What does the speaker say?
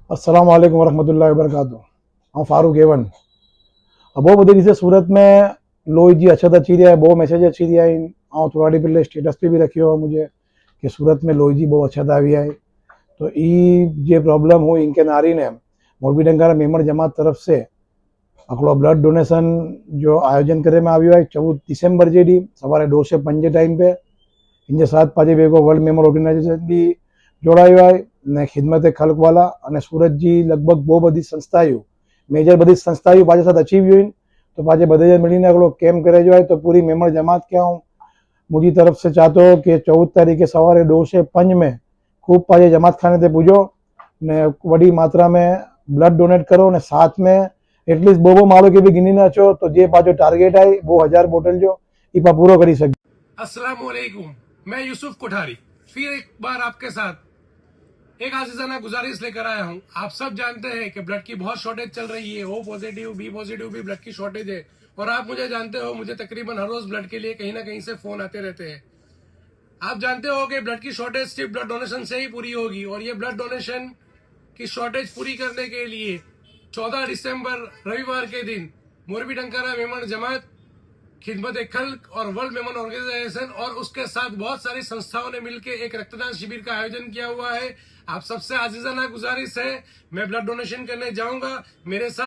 अस्सलाम वालेकुम वरहमतुल्लाहि वबरकातुहू। हाँ फारूक एवन। अब बहुत बड़ी से सूरत में लोई जी अच्छा अची रहा है, बहुत मैसेज अची रहा है। थोड़ा डी पहले स्टेटस पे भी रखियो मुझे कि सूरत में लोई जी बहुत अच्छा आवी है। तो ई जे प्रॉब्लम हुई इनके नारी ने मोरबी डंकारा मेमण जमात तरफ से हिकिड़ो ब्लड डोनेशन जो आयोजन करे में आयो है 14 डिसेम्बर जे ॾींहुं सवारे 2 से 5 टाइम पे। इन साथ पाजे वेगो वर्ल्ड मेमोर ऑर्गेनाइजेशन भी जोड़ायो है ने खिदमत खल्क वाला अने सूरत जी लगभग बहुत बड़ी संस्थाओं मेजर बड़ी संस्थाओं पाजे साथ अची हुई। तो पाजे बधे मिलीने अगलो कैम्प करे जो है तो पूरी मेमण जमात क्या हूँ मुझी तरफ से चाहते हो कि 14 तारीखे सवारे 2 से 5 में खूब पाजे जमात खाने ते पूजो ने बड़ी मात्रा में ब्लड डोनेट करो ने साथ में एटलीस्ट बो मालो के भी गिनी ना अचो तो जे पाजो टारगेट है वो 1000 बोतल जो इपा पूरो करी सके। अस्सलाम वालेकुम, मैं यूसुफ कोठारी फिर एक बार आपके साथ एक आजीजाना गुजारिश लेकर आया हूं। आप सब जानते हैं कि ब्लड की बहुत शॉर्टेज चल रही है। ओ पॉजिटिव बी पॉजिटिव भी ब्लड की शॉर्टेज है और आप मुझे जानते हो, मुझे तकरीबन हर रोज ब्लड के लिए कहीं ना कहीं से फोन आते रहते हैं। आप जानते हो कि ब्लड की शॉर्टेज सिर्फ ब्लड डोनेशन से ही पूरी होगी और ये ब्लड डोनेशन की शॉर्टेज पूरी करने के लिए 14 दिसंबर रविवार के दिन मोरबी डंकारा मेमण जमात, खिदमत खल्क और वर्ल्ड मेमन ऑर्गेनाइजेशन और उसके साथ बहुत सारी संस्थाओं ने मिलकर एक रक्तदान शिविर का आयोजन किया हुआ है। आप सबसे आजीजाना गुजारिश है, मैं ब्लड डोनेशन करने जाऊंगा, मेरे साथ